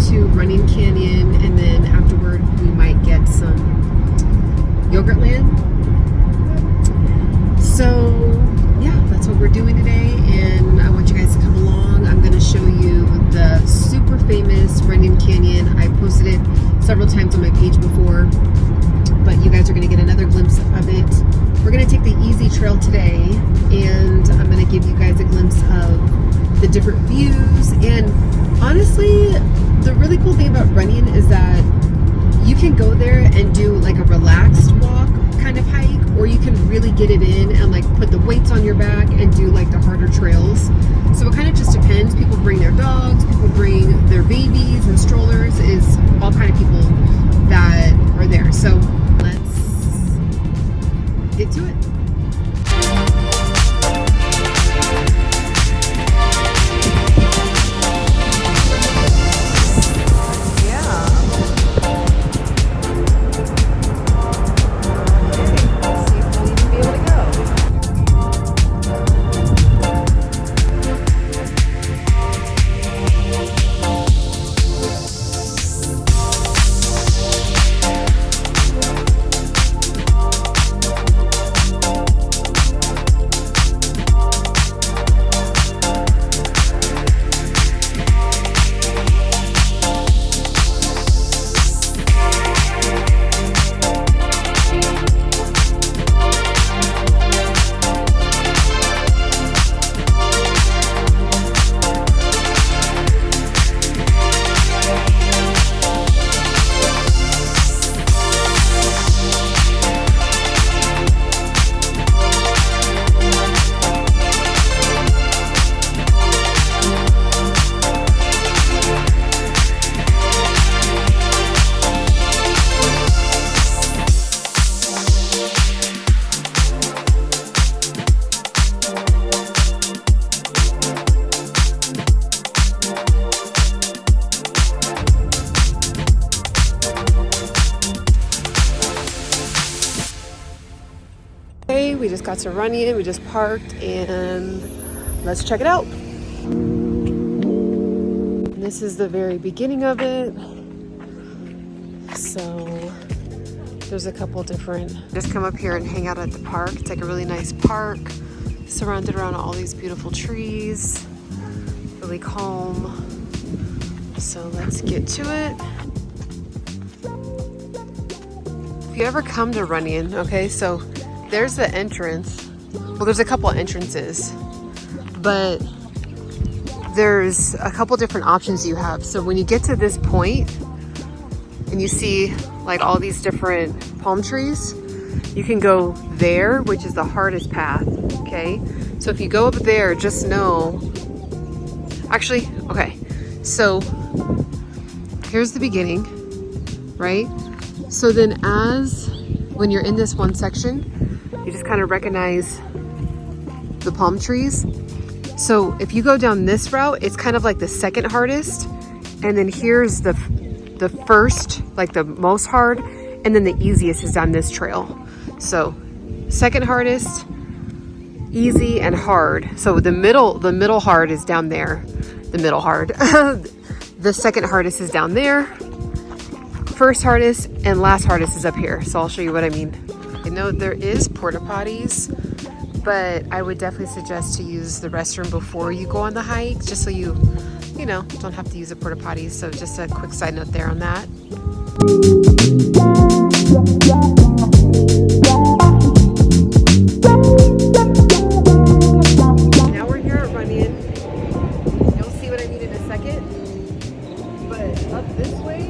to Running Canyon, and then afterward we might get some Yogurtland. So yeah, that's what we're doing today, and I want you guys to come along. I'm going to show you the super famous Running Canyon. I posted it several times on my page before, but you guys are going to get another glimpse of it. We're going to take the easy trail today, and I'm going to give you guys a glimpse of the different views. And honestly, the really cool thing about running is that you can go there and do like a relaxed walk kind of hike, or you can really get it in and like put the weights on your back and do like the harder trails. So it kind of just depends. People bring their dogs, people bring their babies and strollers, is all kind of people that are there. So let's get to it. We just got to Running, we just parked, and let's check it out. And this is the very beginning of it. So there's a couple different, just come up here and hang out at the park. It's like a really nice park, surrounded around all these beautiful trees, really calm. So let's get to it. If you ever come to Running, okay, so there's the entrance. Well, there's a couple of entrances, but there's a couple different options you have. So when you get to this point and you see like all these different palm trees, you can go there, which is the hardest path, okay? So if you go up there, just know, actually, okay, so here's the beginning, right? So then when you're in this one section, you just kind of recognize the palm trees. So if you go down this route, it's kind of like the second hardest. And then here's the first, like the most hard. And then the easiest is down this trail. So second hardest, easy, and hard. So the middle hard is down there. The middle hard. The second hardest is down there. First hardest and last hardest is up here. So I'll show you what I mean. I know there is porta potties, but I would definitely suggest to use the restroom before you go on the hike, just so you know, don't have to use a porta potty. So just a quick side note there on that. Now we're here at Running. You'll see what I mean in a second. But up this way,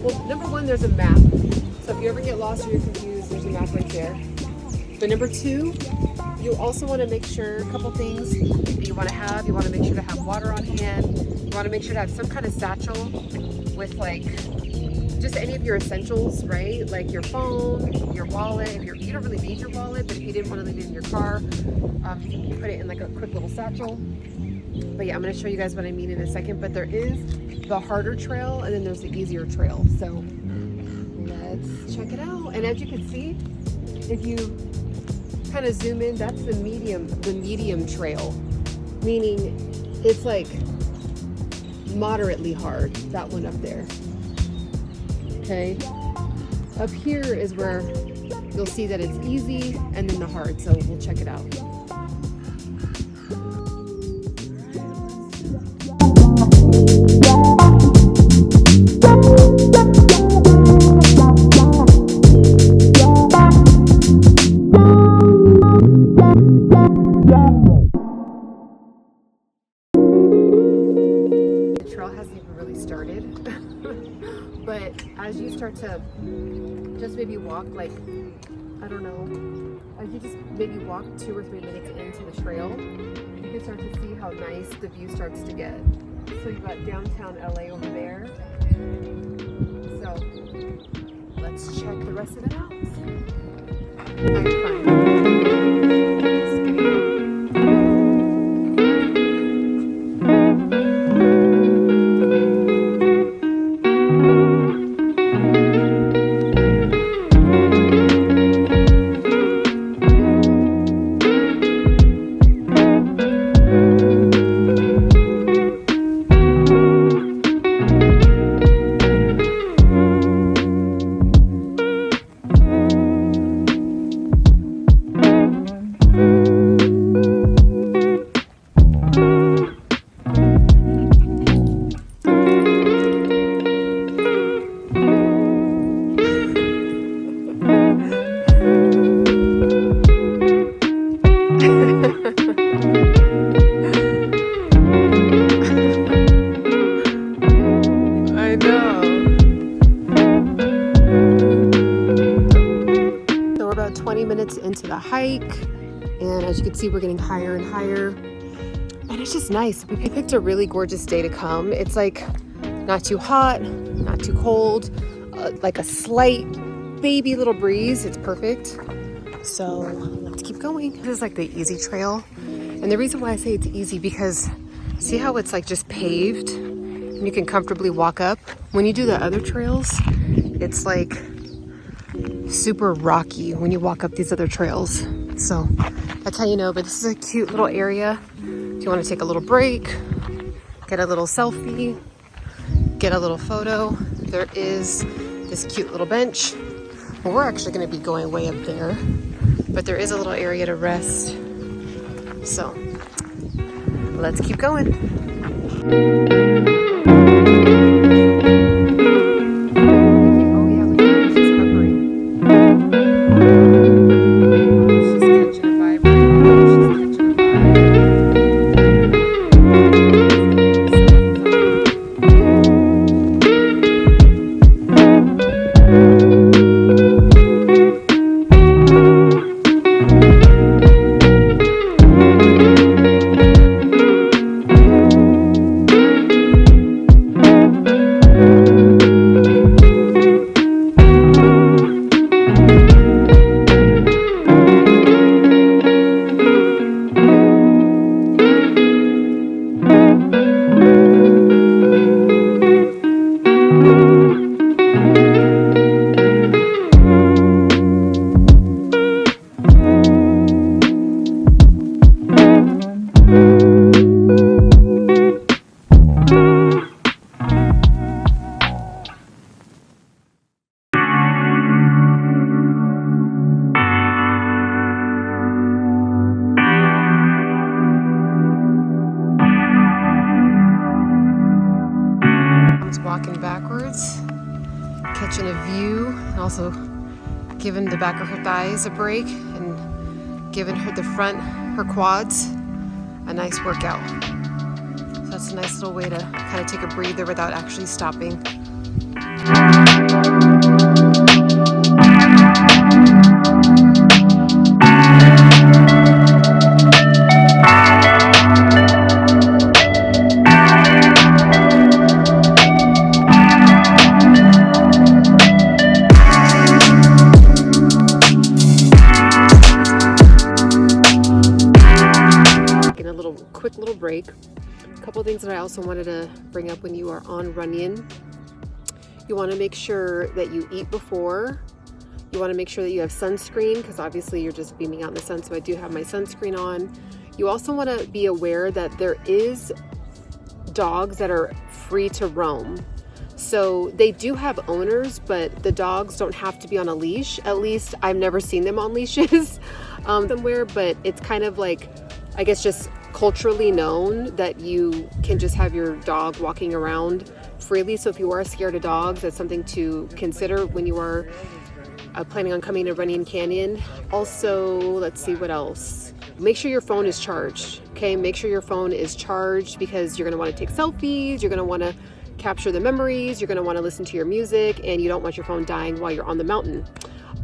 well, number one, there's a map. So if you ever get lost or you're confused, there's a map right there. But number two, you also want to make sure a couple things that you want to have. You want to make sure to have water on hand. You want to make sure to have some kind of satchel with like just any of your essentials, right? Like your phone, your wallet. If you don't really need your wallet, but if you didn't want to leave it in your car, you can put it in like a quick little satchel. But yeah, I'm going to show you guys what I mean in a second. But there is the harder trail, and then there's the easier trail. So let's check it out. And as you can see, if you kind of zoom in, that's the medium trail, meaning it's like moderately hard, that one up there. Okay, up here is where you'll see that it's easy and then the hard, so we'll check it out. The trail hasn't even really started, but as you start to just maybe walk, like, I don't know, as you just maybe walk 2 or 3 minutes into the trail, you can start to see how nice the view starts to get. So you've got downtown LA over there. So let's check the rest of it out. I'm fine. Into the hike, and as you can see, we're getting higher and higher, and it's just nice. We picked a really gorgeous day to come. It's like not too hot, not too cold, like a slight baby little breeze. It's perfect. So let's keep going. This is like the easy trail, and the reason why I say it's easy, because see how it's like just paved and you can comfortably walk up. When you do the other trails, it's like super rocky when you walk up these other trails. So that's how you know. But this is a cute little area. If you want to take a little break, get a little selfie, get a little photo, there is this cute little bench. Well, we're actually going to be going way up there, but there is a little area to rest. So let's keep going. Walking backwards, catching a view, and also giving the back of her thighs a break and giving her the front, her quads, a nice workout. So that's a nice little way to kind of take a breather without actually stopping. Quick little break. A couple of things that I also wanted to bring up when you are on Runyon. You want to make sure that you eat before. You want to make sure that you have sunscreen, because obviously you're just beaming out in the sun, so I do have my sunscreen on. You also want to be aware that there is dogs that are free to roam. So they do have owners, but the dogs don't have to be on a leash. At least I've never seen them on leashes somewhere, but it's kind of like, I guess, just culturally known that you can just have your dog walking around freely. So if you are scared of dogs, that's something to consider when you are planning on coming to Runyon Canyon. Also, let's see what else. Make sure your phone is charged, okay? Make sure your phone is charged because you're gonna wanna take selfies, you're gonna wanna capture the memories, you're gonna wanna listen to your music, and you don't want your phone dying while you're on the mountain.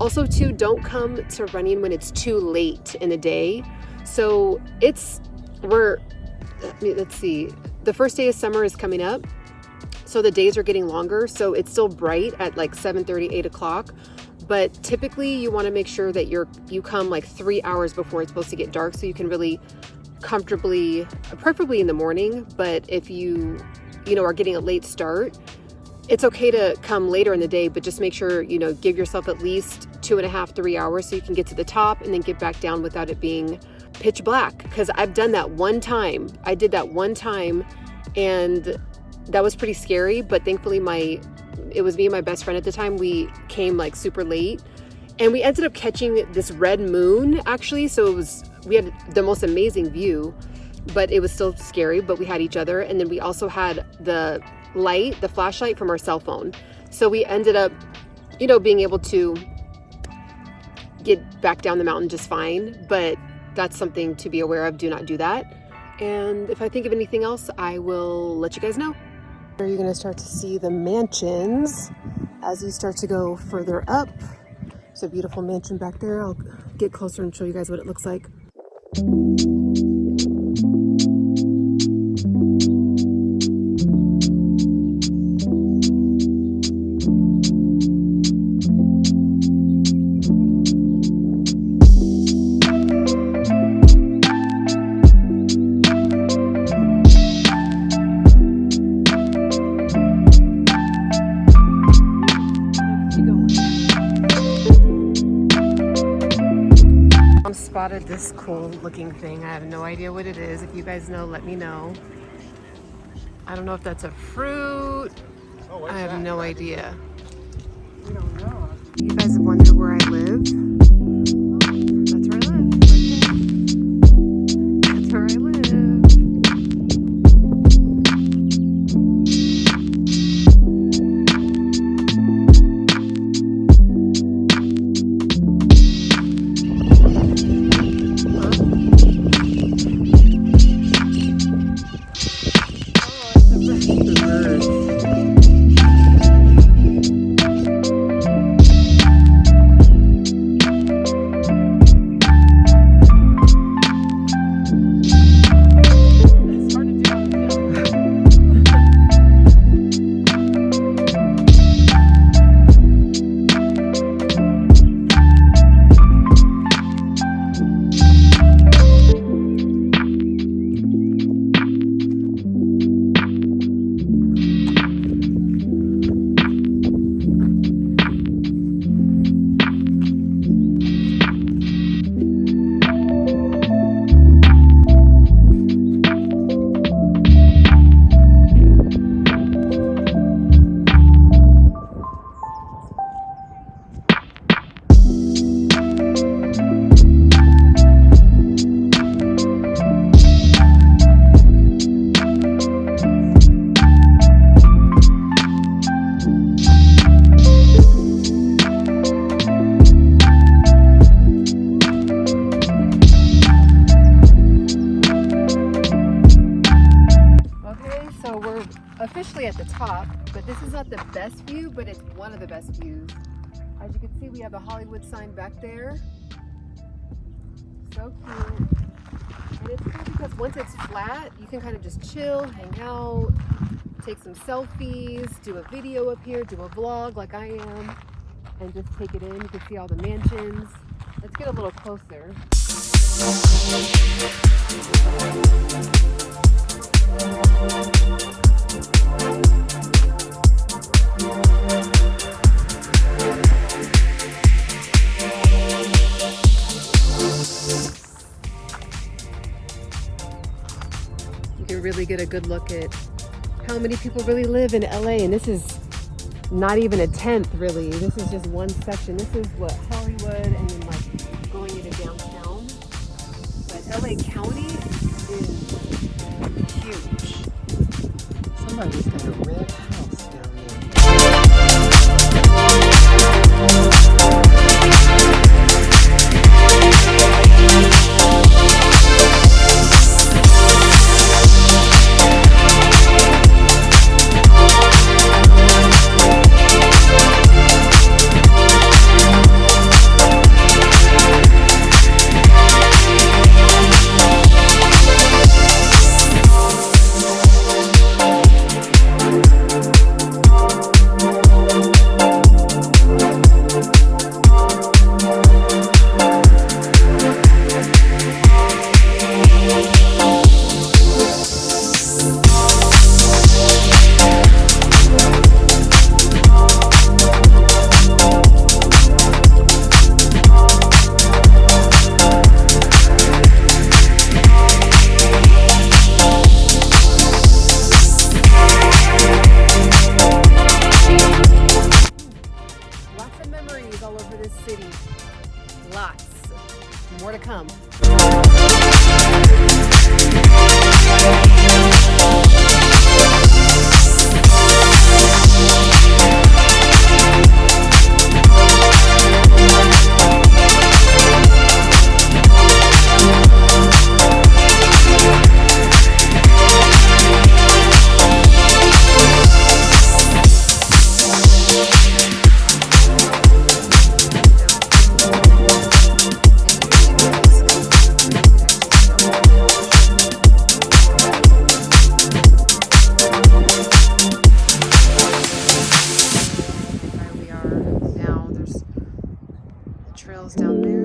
Also too, don't come to Runyon when it's too late in the day. So let's see, the first day of summer is coming up. So the days are getting longer. So it's still bright at like 7:30, 8 o'clock. But typically you want to make sure that you come like 3 hours before it's supposed to get dark so you can really comfortably, preferably in the morning. But if you are getting a late start, it's okay to come later in the day, but just make sure, give yourself at least 2.5, 3 hours so you can get to the top and then get back down without it being pitch black. Because I've done that one time. I did that one time and that was pretty scary, but thankfully it was me and my best friend at the time. We came like super late and we ended up catching this red moon actually. So we had the most amazing view, but it was still scary, but we had each other. And then we also had the flashlight from our cell phone. So we ended up, being able to get back down the mountain just fine, but that's something to be aware of. Do not do that. And if I think of anything else, I will let you guys know. You're going to start to see the mansions as you start to go further up. There's a beautiful mansion back there. I'll get closer and show you guys what it looks like. Spotted this cool looking thing. I have no idea what it is. If you guys know, let me know. I don't know if that's a fruit. I have no idea. We don't know. You guys wonder where I live? That's where I live. That's where I live. Officially at the top, but this is not the best view, but it's one of the best views. As you can see, we have the Hollywood sign back there. So cute. And it's cool because once it's flat, you can kind of just chill, hang out, take some selfies, do a video up here, do a vlog like I am, and just take it in. You can see all the mansions. Let's get a little closer. You can really get a good look at how many people really live in LA, and this is not even a tenth really. This is just one section. This is what Hollywood and then like going into downtown. But LA County is huge. Somebody's got a red house down there. All over this city. Lots. More to come. Trails down there.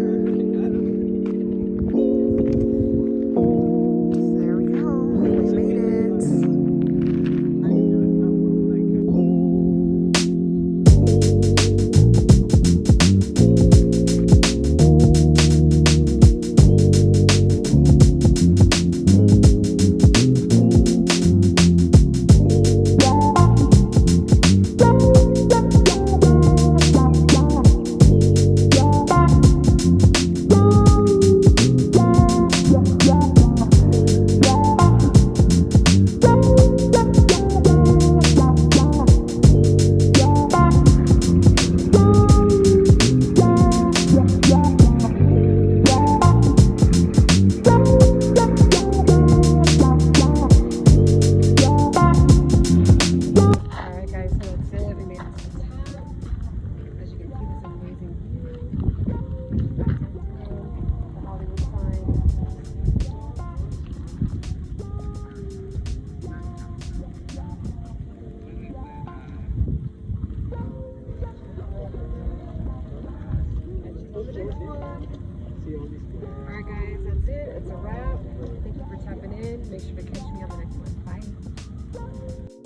There we go. We made it. Alright guys, that's it. It's a wrap. Thank you for tapping in. Make sure to catch me on the next one. Bye.